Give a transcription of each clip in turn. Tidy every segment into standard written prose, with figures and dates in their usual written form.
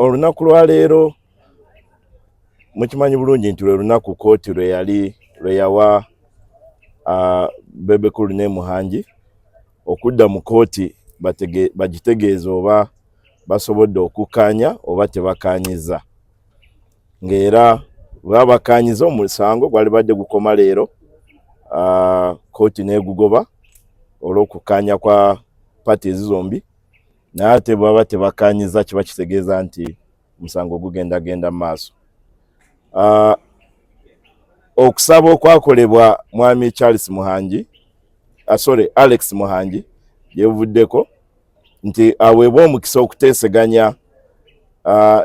olunaku lwa leero mukimanyi bulungi nti lwe lunaku kooti lwe yawa Bebecool ne Muhangi okudda mu kooti bagitegeeza oba basobodde okukkaanya oba tebakkaanyiza. Ng'era bwe bakkaanyiza omusango gwali badde gukoma leero, kooti n'egugoba olw'okukkaanya kwa parties zombi, naye ate bw'aba tebakkaanyiza kiba kitegeeza nti omusango gugenda maaso. Okusaba okwakolebwa mwami Alex Muhangi yeevuddeko nti aweebwa omukisa okuteeseganya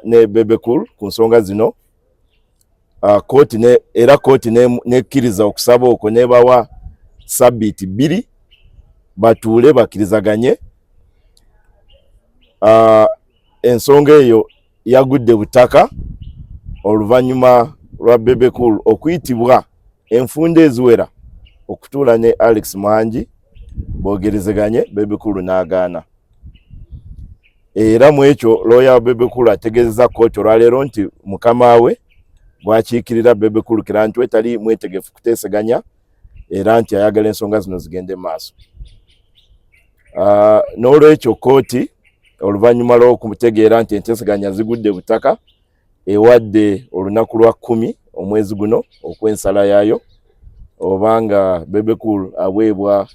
ne Bebecool ku nsonga zino. Kooti nekkiriza okusaba okwo, nebawa sabbiiti 2 batuule bakkirizaganye. Ensonga eyo yagudde butaka oluvannyuma lwa Bebecool okuyitibwa enfunda eziwera okutuula ne Alex Muhangi boogerezeganye, Bebecool n'agaana. Era mu ekyo looya wa Bebecool ategeezezza kooti olwaleero nti mukama we bw'akiikirira Bebecool kira nti we tali mwetegefu kuteeseganya era nti ayagala ensonga zino zigende maaso. N'olwekyo kooti oluvannyuma lw'okutegeera nti enteeseganya zigudde butaka ewadde olunaku lwa 10 omwezi guno okw'ensala yaayo obanga Bebecool aweebwa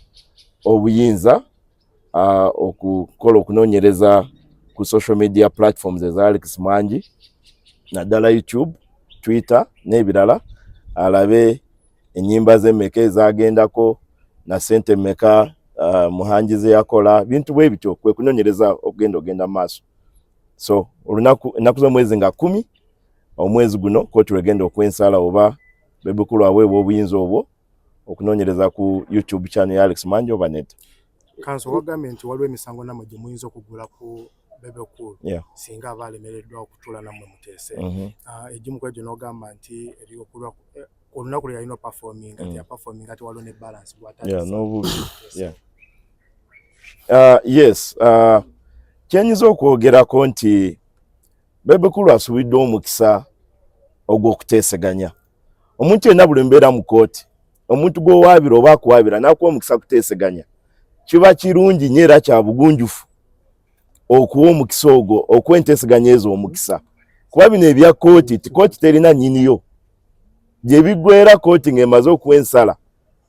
obuyinza okukola okunoonyereza ku social media platforms eza Alex Muhangi naddala YouTube, Twitter n'ebirala, alabe ennyimba z'emmeka ezagendako na ssente mmeka Muhangi ze yakola, bintu bwe bityo kwe kunoonyereza okugenda maaso. So ennaku z'omwezi nga 10 omwezi guno kooti lwegenda okw'ensala oba Bebecool aweebwa obuyinza obwo okunoonyereza ku YouTube channel ya Alex Muhangi oba nedda. Kanso wagambye nti waliwo emisango nammwe gye muyinza okugula ku Bebecool singa aba alemereddwa okutuula nammwe muteese. Egimu ku egyo n'ogamba nti olunaku lwe yalina opafominga nti yapafominga ati waliwo ne balance yes. Kyenyinza okwogerako nti Bebecool asubiddwa omukisa ogw'okuteeseganya. Omuntu yenna buli mbeera mu kooti, omuntu gw'owaabira oba akuwaabira n'akuwa omukisa kuteeseganya, kiba kirungi nnyo era kya bugunjufu okuwa omukisa ogwo, okuwa enteeseganya ezo omukisa. Kuba bino ebya kooti, kooti terina nnyiniyo. Gye biggweera kooti ng'emaze okuwa ensala,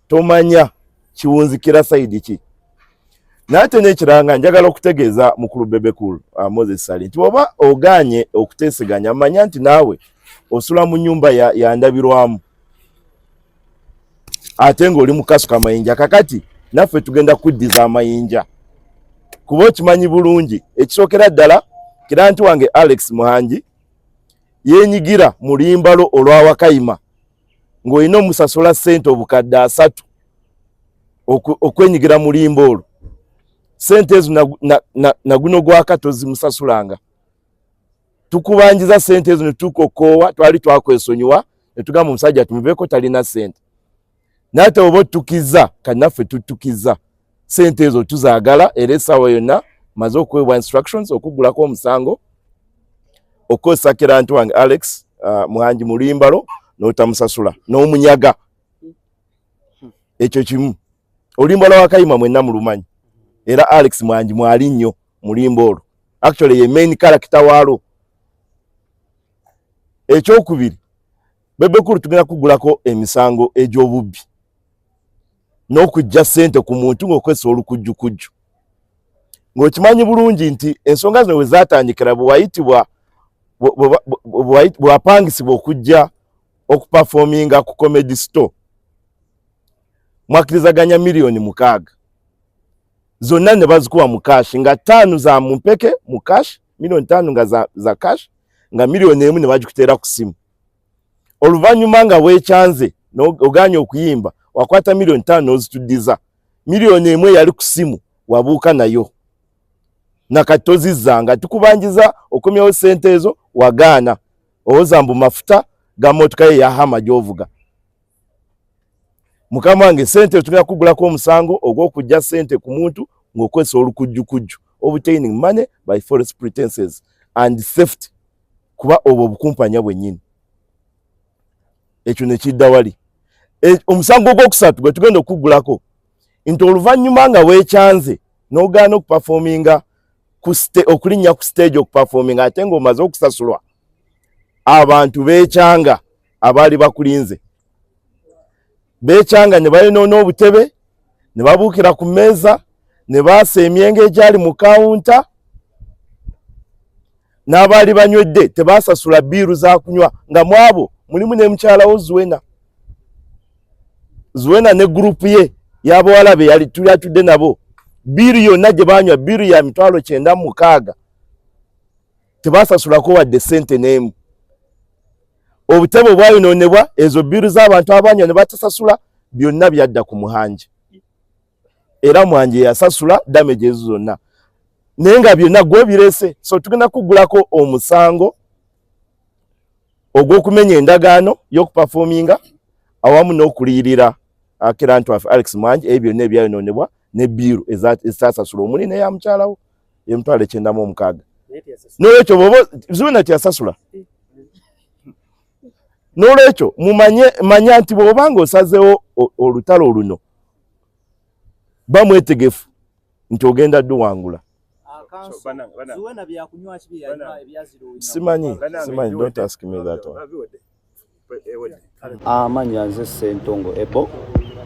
tomanya kiwunzikira sayidi ki. N'ate n'ekiranga njagala okutegeeza mukulu Bebecool Moses Sali nti bw'oba ogaanye okuteeseganya, manya nti naawe osula mu nnyumba ya ndabirwamu ate ng'oli mu kasuka amayinja. Kakati naffe tugenda kuddiza amayinja kuba okimanyi bulungi. Ekisookera ddala kira nti wange Alex Muhangi yeenyigira mu limbalo olwa Wakayima ng'olina omusasula ssente obukadde 3 okwenyigira mu limba olwo. Ssente ezo na guno gwaka tozimusasulanga. Tukubanjiza ssente ezo ne tukokoowa, twali twakwesonyiwa ne tugamba omusajja tumuveeko talina ssente. N'ate oba otukiza kati naffe tutukiza ssente ezo tuzaagala era essaawa yonna maze okuweebwa instructions okugulako omusango okukozesa kira nti wange Alex Muhangi mu limbalo n'otamusasula n'omunyaga. Ekyo kimu. Olulimba lwa Wakayima mwenna mulumanyi era Alex Muhangi mwali nnyo mu limba olwo. Actually ye main character walo. Ekyokubiri, Bebecool tugenda kugulako emisango egy'obubbi n'okujja ssente ku muntu ng'okozesa olukujjukujju. Ng'okimanyi bulungi nti ensonga zino we zaatandikira bw'apangisibwa okujja okupafominga ku comedy store, mwakkirizaganya miliyoni 6 zonna ne bazikuwa mu cash, nga 5 za mumpeke mu cash, miliyoni 5 nga za cash, nga miliyoni 1 ne bagikuteera ku simu. Oluvannyuma nga weekyanze oganye okuyimba wakwata miliyoni 5 n'ozituddiza, miliyoni 1 yali ku simu wabuuka nayo nakati tozizzanga. Tukubanjiza okomyawo ssente ezo wagaana owoza mbu mafuta ga motoka ye yahama gy'ovuga. Mukama wange ssente tugenda kugulako omusango ogw'okujja ssente ku muntu ng'okozesa olukujjukujju, obtaining money by false pretenses and theft kuba obwo obukumpanya bwennyini ekyo ne kidda wali omusango ogwokusatu gwe tugenda okuggulako nti oluvannyuma nga weekyanze n'ogaana okupafominga okulinnya ku stage okupafominga ate ng'omaze okusasulwa abantu beekyanga abaali bakulinze beekyanga ne bayonoona obutebe ne babuukira ku mmeeza ne baasa emyenge egyali mu kawunta n'abaali banywedde tebaasasula bbiiru za kunywa nga mu abo mulimu ne mukyalawo Zuena ne gurupu ye y'abawala be yali tuyatudde nabo bbiiru yonna gye baanywa bbiiru ya $960 tebaasasulako wadde ssente n'emu. Obutebe bwayonoonebwa ezo bbiiru z'abantu abanywa ne batasasula byonna byadda ku Muhangi era Muhangi yasasula damage ezo zonna naye nga byonna gwe birese. So tugenda kuggulako omusango ogw'okumenya endagaano y'okupafominga awamu n'okuliyirira akirantu waffe Alex Muhangi ebyo byonna ebyayonoonebwa ne bbiiru ezitaasasula omuli neya mukyalawo $960. N'olwekyo bw'oba Zuena teyasasula. N'olwekyo manya nti bw'obanga osazeewo olutalo luno bamwetegefu nti ogenda dduwangula. Simanyi, don't ask me that one. Amanya nze Ssentongo Ebo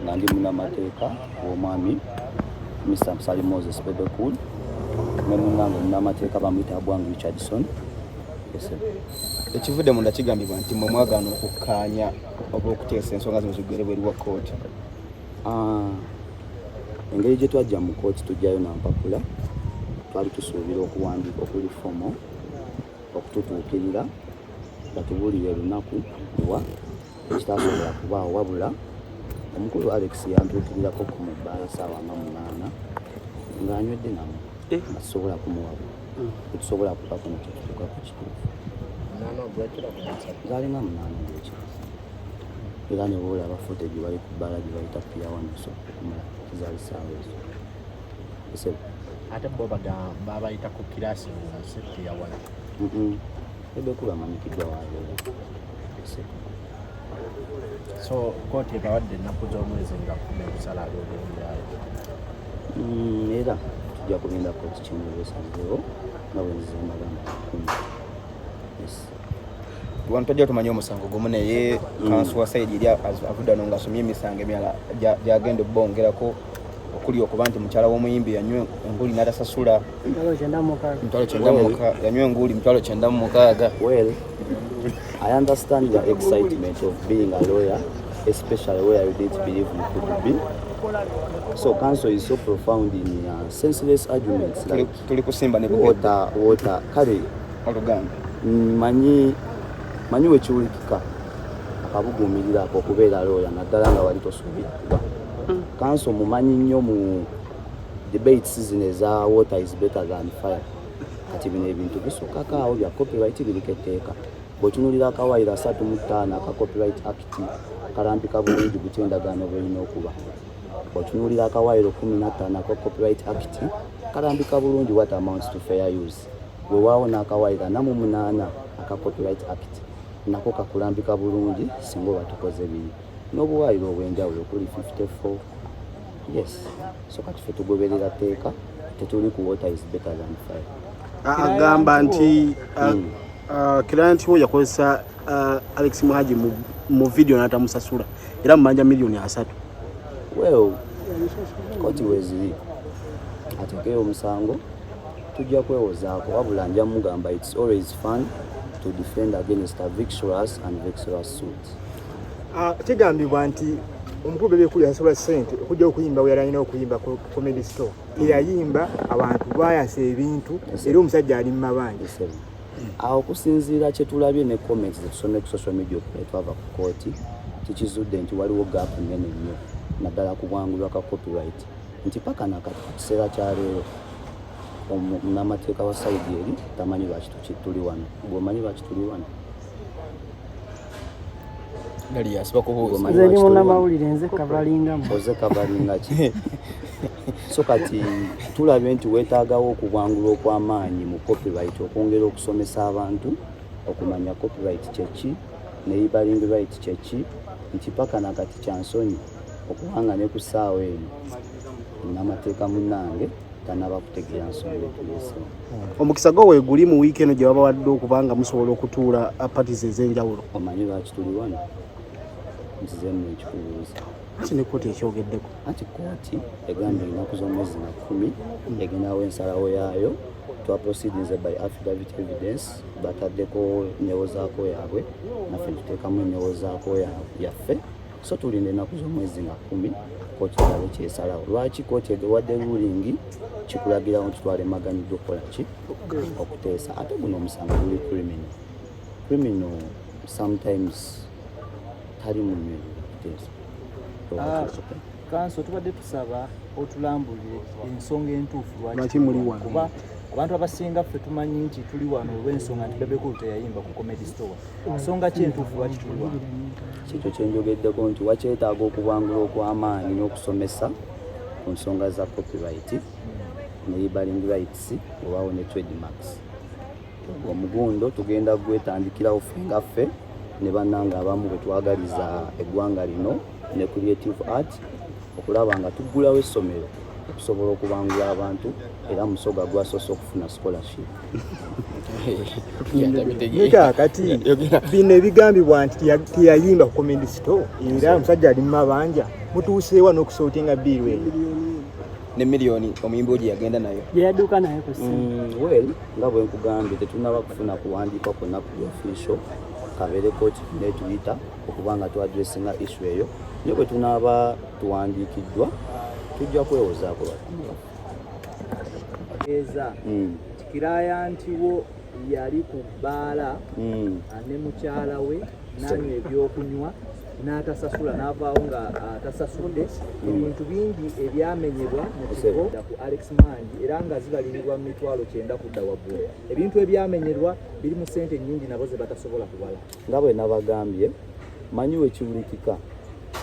nga ndi munnamateeka w'omwami Mr. Msali Moses Bebecool ne munnange munnamateeka bamuyita Bwangu Richardson. Ekivudde munda kigambibwa nti mwe mwagaana okukkaanya oba okuteesa ensonga zino zigere bweri wa kkooti. Engeri gye twajja mu kkooti tujjayo nampapula twali tusuubira okuwandiika okuli fomo okututuukirira batubuulire olunaku lwa ekitaasobola kubaawo wabula omukulu Alex yantuukirirako ku mubbaala ssaawa nga 8 ng'anywedde namu asobola kumuwabula tetusobola kupako netutuuka ku kituufu zaalinga 8 ng'ekiro era ne boolaba footage bali ku bbaala gye bayita piya wanoso okumala zaali ssaawa ezo. Ate bo babayita ku kiraasi nga piya wano Bebecool amanyikiddwa waayo. So kooti ebawadde ennaku z'omwezi nga 10 okusala alooleeryayo. Era tujja kugenda kkooti kimwebeesazeewo nga bwe nzizembagamba 10. Wano tojja tumanye omusango gumu naye kansu wa sayidi eri avudde nga asomye emisango emirala gyagenda obbongerako okuli okuba nti mukyala w'omuyimbi yanywa enguuli n'atasasula yanywa enguuli $960. Well, I understand the excitement of being a lawyer, especially where you didn't believe you could be. So counsel is so profound in senseless arguments like tuli kusimba ne water kale oluganda manyi wekiwulikika akabuguumirirako okubeera lawyer naddala nga wali tosuubirwa. Counsel mumanyi nnyo mu debate season eza water is better than fire. Kati bino ebintu bisukako awo bya copyright biriko etteeka. Bw'otunuulira akawaayiro 35 aka copyright act kalambika bulungi butya endagaano bw'erina okuba. Bw'otunuulira akawaayiro 15 aka copyright act kalambika bulungi what amounts to fair use. Bwe waawo n'akawaayiro 48 aka copyright act nako kakulambika bulungi singa oba tukoze biri. N'obuwaayiro obw'enjawulo kuli 54. Yes. So kati ffe tugoberera tteeka tetuli ku water is better than fire. Agamba nti client we yakozesa Alex Muhangi mu video n'atamusasula era mumanja $3,000,000. Well, kooti weziri atekeyo omusango tujja kwewozaako wabula nja mugamba it's always fun to defend against a vexatious and vexatious suit. Kigambibwa nti omukulu Bebecool yasasula ssente okujja okuyimba we yalina okuyimba ku comedy store. Eyayimba abantu bayasa ebintu era omusajja ali mu mabanja. Awo okusinziira kye tulabye ne comments zetusomye ku social media twava ku kooti kikizudde nti waliwo gap nnene nnyo naddala ku bwangulwa ka copyright nti paka nakati ku kiseera kya leero omunnamateeka wa sayidi eri tamanyi lwaki tuli wano. Bw'omanyi lwaki tuli wano dali yasiba kubuuza nze munnamawulire nze kavalingamu oze kavalinga ki so kati tulabye nti weetaagawo okubwangula okw'amaanyi mu copyright okwongera okusomesa abantu okumanya copyright kyeki ne labeling right kyeki nti paka nakati kyansonyi okubanga ne ku ssaawa eno n'amateeka munnange tanaba kutegeera nsonga etuleesewo. Omukisa gwo weeguli mu wiiki eno gye babawadde okubanga musobola okutuula parties ez'enjawulo? Omanyi lwaki tuli wano? Nzize nno ekikubuuza. Anti ne kkooti ekyogeddeko? Anti kkooti egambye ennaku z'omwezi na 10 egendawo ensalawo yaayo twaproceedinze by affidavit evidence bataddeko nnewozaako yaabwe naffe tuteekamu ennewozaako yaffe so tulinda ennaku z'omwezi nga 10 kkooti erabe kyesalawo. Lwaki kkooti egewadde ruling kikulagirawo nti twalemaganyiddwa okukola ki? Okuteesa. Ate guno omusango guli criminal sometimes tali mu nnyo okuteesa. Kanso tubadde tusaba otulambulire ensonga entuufu lwaki muli wano. Kuba abantu abasinga ffe tumanyi nti tuli wano olw'ensonga nti Bebecool teyayimba ku comedy store. Nsonga ki entuufu lwaki tuli wano? Kikyo kyenjogeddeko nti wakyetaaga okubangula okw'amaanyi n'okusomesa ku nsonga za copyright ne labeling rights obaawo ne trademarks. Omugundo tugenda gwetandikirawo ffe nga ffe ne bannanga abamu bwe twagaliza eggwanga lino ne creative art okulaba nga tuggulawo essomero okusobola okubangula abantu era musoga gwasoose okufuna scholarship. Kati bino ebigambibwa nti teyayimba ku comedy store era omusajja ali mu mabanja mutuuseewa n'okusootinga bbiiru eyo ne miliyoni omuyimbi gye yagenda nayo yadduka naye ku ssimu. Well nga bwe nkugambye tetunaba kufuna kuwandiika kwonna ku official kabeere kooti netuyita okuba nga tuadressinga issue eyo naye bwe tunaaba tuwandiikiddwa tujja kwewozaako batumba. Eza kiraaya nti wo yali ku bbaala ne mukyala we n'anywa ebyokunywa n'atasasula n'avaawo nga atasasudde. Ebintu bingi ebyamenyebwa mu kigo ku Alex Muhangi era nga zibalirirwa mu mitwalo 9 kudda waggulu. Ebintu ebyamenyerwa biri mu ssente nnyingi nabo ze batasobola kubala. Nga bwe nabagambye manyi wekiwulikika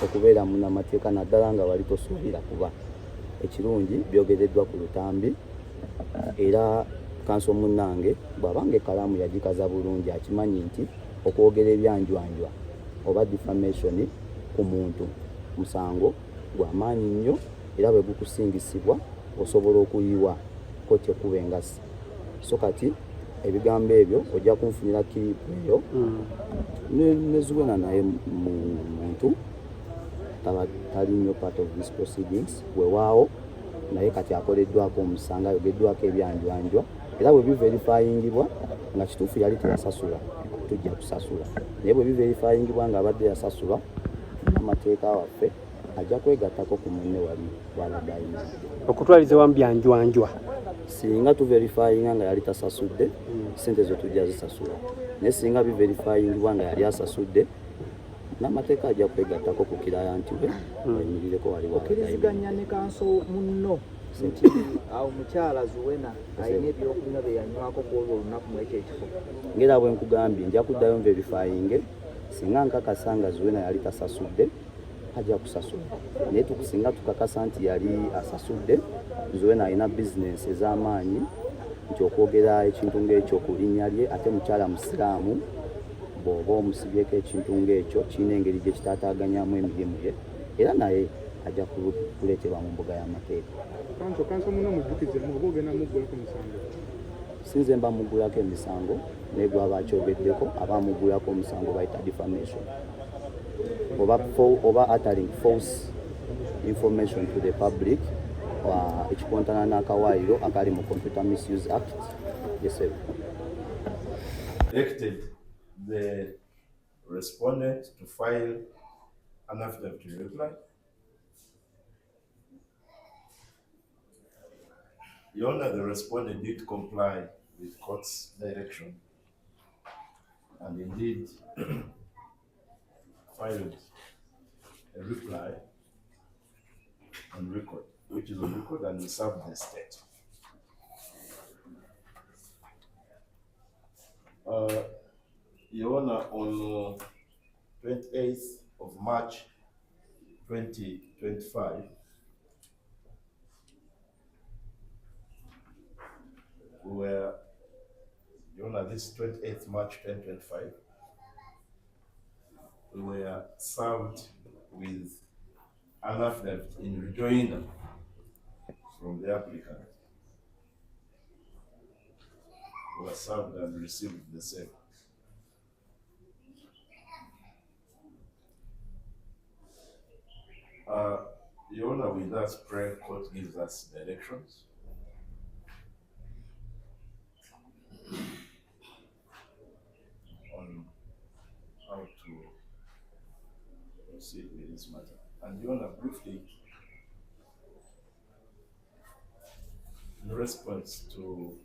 okubeera munnamateeka naddala nga wali tosuubira kuba ekirungi byogereddwa ku lutambi era kanso munnange bw'abanga ekkalaamu yagikaza bulungi akimanyi nti okwogera ebyanjwanjwa oba defamation ku muntu musango gw'amaanyi nnyo era bwe gukusingisibwa osobola okuyiwa kkooti ekuba engasi. So kati ebigambo ebyo ojja kunfunira kiripu eyo ne Zuena naye muntu tali nnyo part of this proceedings weewaawo naye kati akoleddwako omusanga ayogeddwako ebyanjwanjwa era bwe biverifyingibwa nga kituufu yali teyasasula tujja kusasula naye bwe biverifyingibwa nga abadde yasasula n'amateeka waffe ajja kwegattako ku munne wali bw'abadde ayina okutwaliza wamu byanjwanjwa. Singa tuverifyinga nga yali tasasudde sente zo tujja zisasula naye singa biverifyingibwa nga yali asasudde n'amateeka ajja kwegattako ku kiraaya nti we ayimirireko wali okkiriziganya ne kanso munno nti awo mukyala Zuena alina ebyokunywa bye yanywako ku olwo olunaku mu ekyo ekifo. Ngera bwe nkugambye nja kuddayo verifyinge singa nkakasa nga Zuena yali tasasudde ajja kusasula naye tukusinga tukakasa nti yali asasudde Zuena alina bizinesi ez'amaanyi nti okwogera ekintu ng'ekyo ku linnya lye ate mukyala musiraamu bw'oba omusibyeko ekintu ng'ekyo kirina engeri gye kitaataaganyamu emirimu ye era naye ajja kuleetebwa mu mbuga y'amateeka. Kanso muno mujjukizemu oba ogenda muggulako emisango? Sinze mba muggulako emisango naye gwaba akyogeddeko aba muggulako omusango bayita defamation oba uttering false information to the public ekikontana n'akawaayiro akali mu Computer Misuse Act. Yes, sir. Directed the respondent to file an affidavit to reply. Your Honor, the respondent did comply with court's direction and indeed filed a reply on record, which is on record and will serve the state. Your Honor, on 28th of March 2025, we were this 28th March 2025, we were served with an affidavit in rejoinder from the applicant. We were served and received the same. Your Honor, with us, prayer court gives us directions on how to proceed with this matter. And Your Honor, briefly, in response to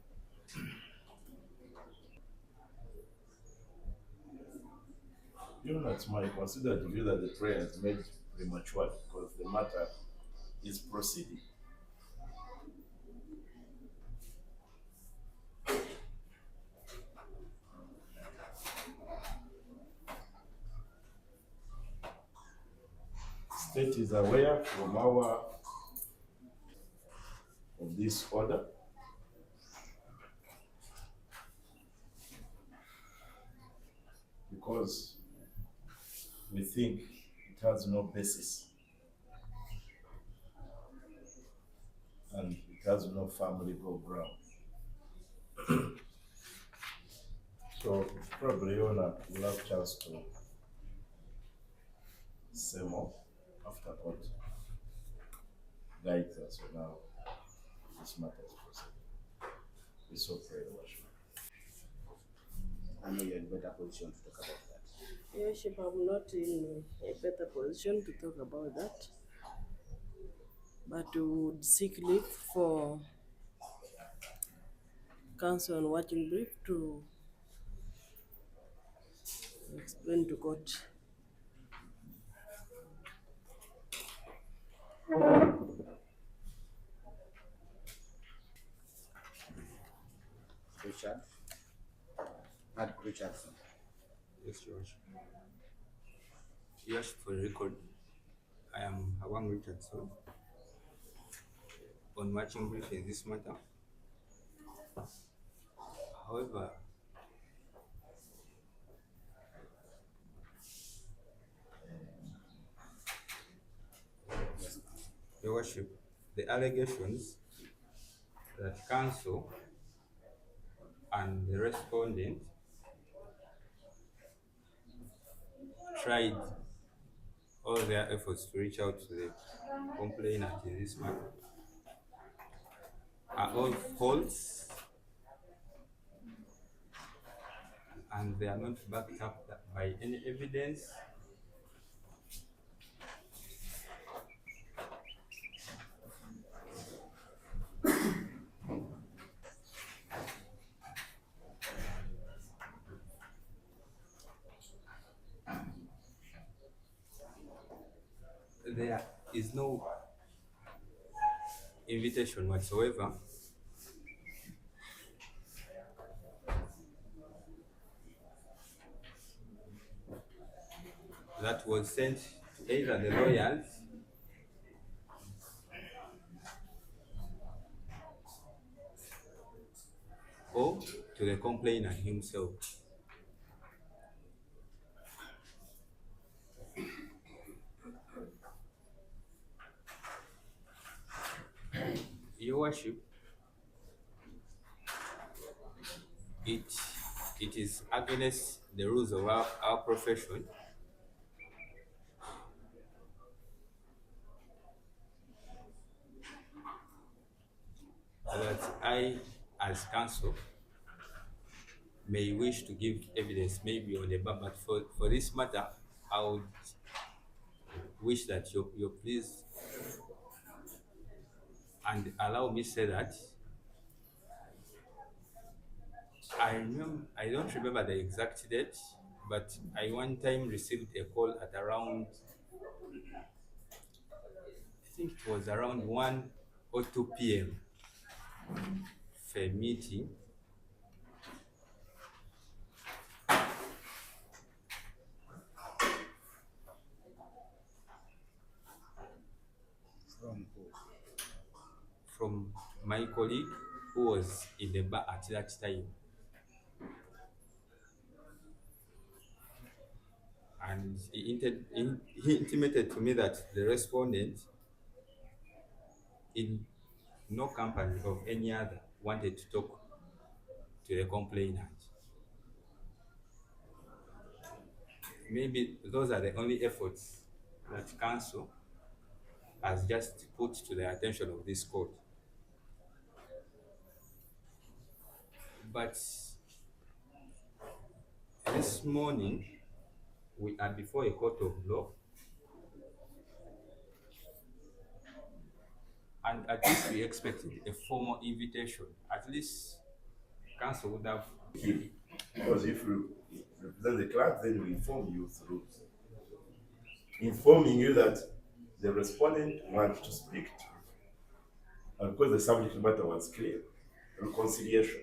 Your Honor, it's my considered view that the prayer is made premature because the matter is proceeding. State is aware from our of this order. Because we think it has no basis and it has no firm legal ground. So probably Your Honor will have a chance to say more after court guides us on how this matter is proceeding. We so pray, Your Worship. I know you're in a better position to talk about that. Your Worship, I'm not in a better position to talk about that, but we would seek leave for counsel on watching brief to explain to court. Richard? Ad Richardson. Yes, Your Worship. Yes, for the record, I am Awang Richardson on matching brief in this matter. However, Your Worship, the allegations that counsel and the respondent tried all their efforts to reach out to the complainant in this matter are all false, and they are not backed up by any evidence. There is no invitation whatsoever that was sent to either the lawyers or to the complainant himself. Your Worship, it is against the rules of our profession that I, as counsel, may wish to give evidence maybe on the bar, but for this matter, I would wish that you please and allow me say that I don't remember the exact date, but I one time received a call at around, I think it was around 1 or 2 p.m. for a meeting. From my colleague who was in the bar at that time. And he intimated to me that the respondent, in no company of any other, wanted to talk to the complainant. Maybe those are the only efforts that council has just put to the attention of this court. But this morning, we are before a court of law, and at least we expected a formal invitation. At least council would have. Because if you represent the clerk, then we inform you through informing you that the respondent wants to speak to you. And because the subject matter was clear, reconciliation.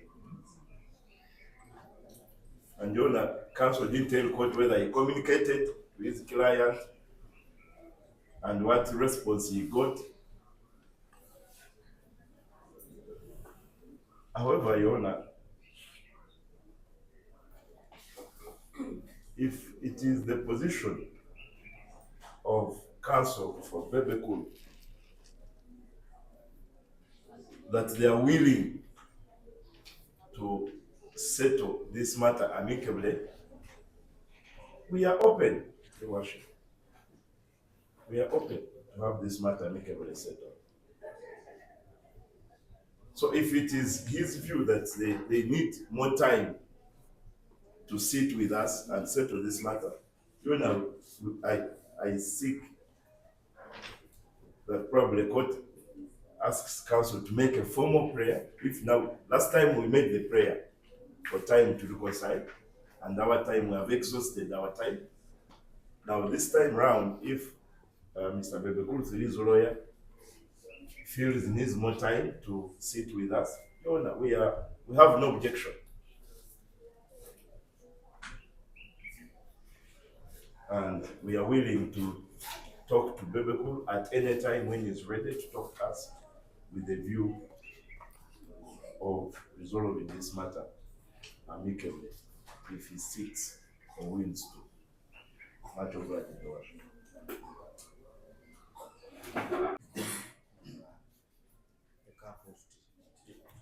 And the owner counsel didn't tell court whether he communicated to his client and what response he got. However, Your Honor, if it is the position of counsel for Bebecool that they are willing to settle this matter amicably, we are open, Your Worship. We are open to have this matter amicably settled. So if it is his view that they need more time to sit with us and settle this matter, you know, I seek that probably the court asks counsel to make a formal prayer. If now, last time we made the prayer for time to reconcile, and our time, we have exhausted our time. Now this time round, if Mr. Bebecool, his lawyer, feels he needs more time to sit with us, you know, we have no objection. And we are willing to talk to Bebecool at any time when he's ready to talk to us with the view of resolving this matter amicably if he seeks or wins to. Much obliged, Your Worship.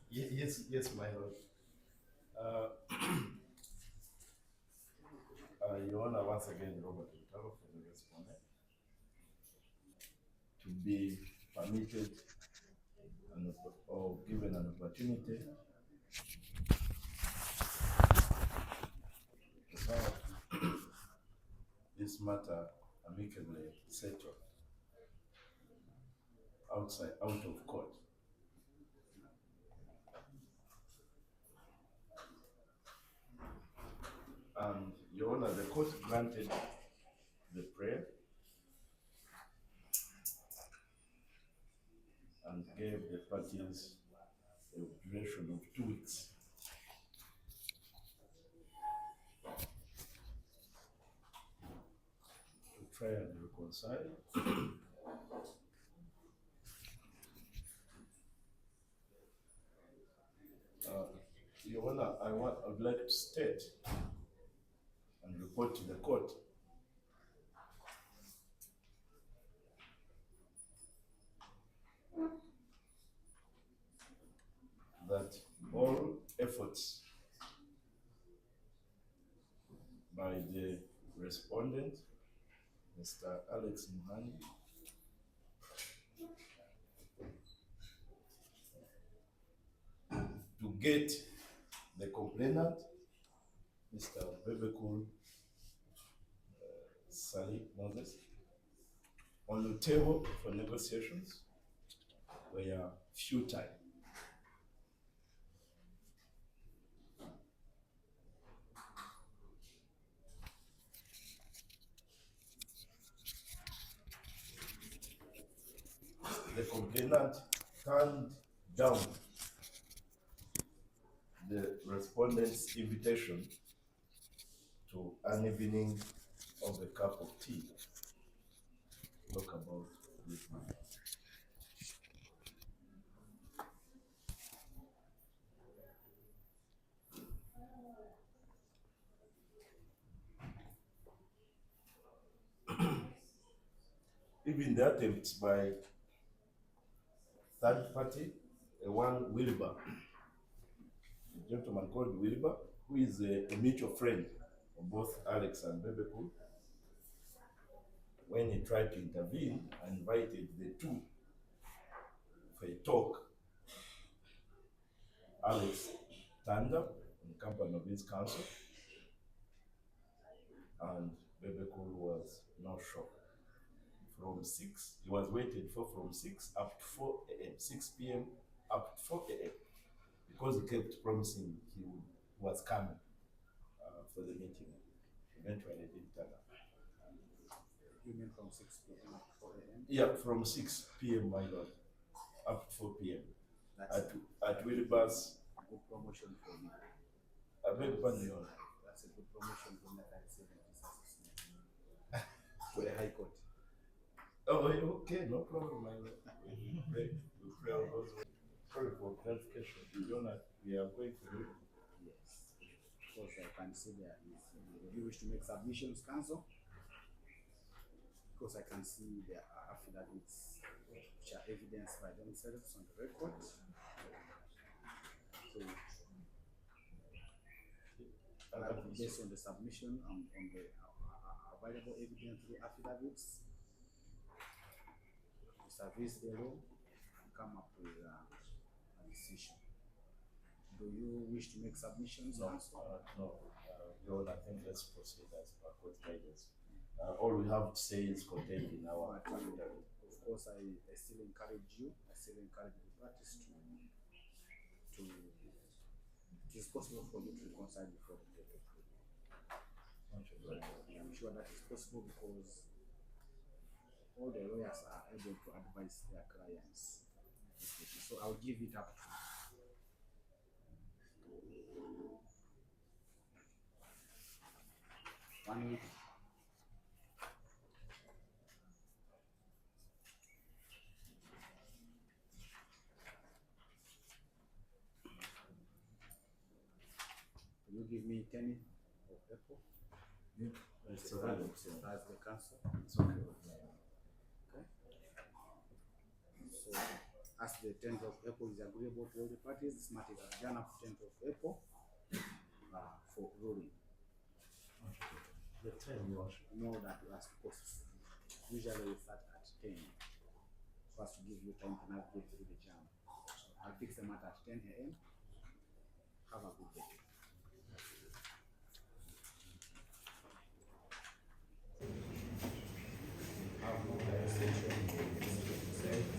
Yes, my lord. Your Honor, once again, Robert Utalo for the respondent, to be permitted or given an opportunity to have this matter amicably settled out of court. And Your Honor, the court granted the prayer and gave the parties a duration of 2 weeks to try and reconcile. Your Honor, I would like to state and report to the court that all efforts by the respondent, Mr. Alex Muhangi, to get the complainant, Mr. Bebecool Sally Moses, on the table for negotiations were futile. The complainant turned down the respondent's invitation to an evening of a cup of tea to talk about this matter. even the attempts by third party, one Wilbur, a gentleman called Wilbur, who is a mutual friend of both Alex and Bebecool. When he tried to intervene and invited the two for a talk, Alex turned up in company of his counsel, and Bebecool was no show. From 6, he was waited for from 6 up to 4 a.m., 6 p.m. up to 4 a.m. because he kept promising he was coming for the meeting. Eventually, he didn't turn up. You mean from 6 p.m. up to 4 a.m.? Yeah, from 6 p.m. my lord, up to 4 p.m. At Wilbur's. Good promotion for me. I beg pardon, Your Honor. That's a good promotion for me. To the High Court. Oh, okay, no problem, my lord. We pray on those ways. Sorry for clarification. Your Honor, we are going to do it. Yes. Because I can see there is. Do you wish to make submissions, counsel? Because I can see there are affidavits which are evidenced by themselves on the record. So, based on the submission and on the available evidence through affidavits, to service the law and come up with a decision. Do you wish to make submissions? No, Your Honor, I think let's proceed as per court guidance. All we have to say is contained in our affidavit. Of course, I still encourage you, I still encourage the parties to it is possible for you to reconcile before the date of trial. I'm sure that is possible because all the lawyers are able to advise their clients. So I'll give it up to you. 1 week. Can you give me 10 of April? Yeah, it's all right. That's the council. It's okay. Okay. So, as the 10th of April is agreeable to all the parties, this matter is adjourned up to 10th of April for ruling. The 10 you know that we ask because usually we start at 10 so as to give you time to navigate through the jam. I'll fix the matter at 10 a.m. Have a good day. Have no conversation. State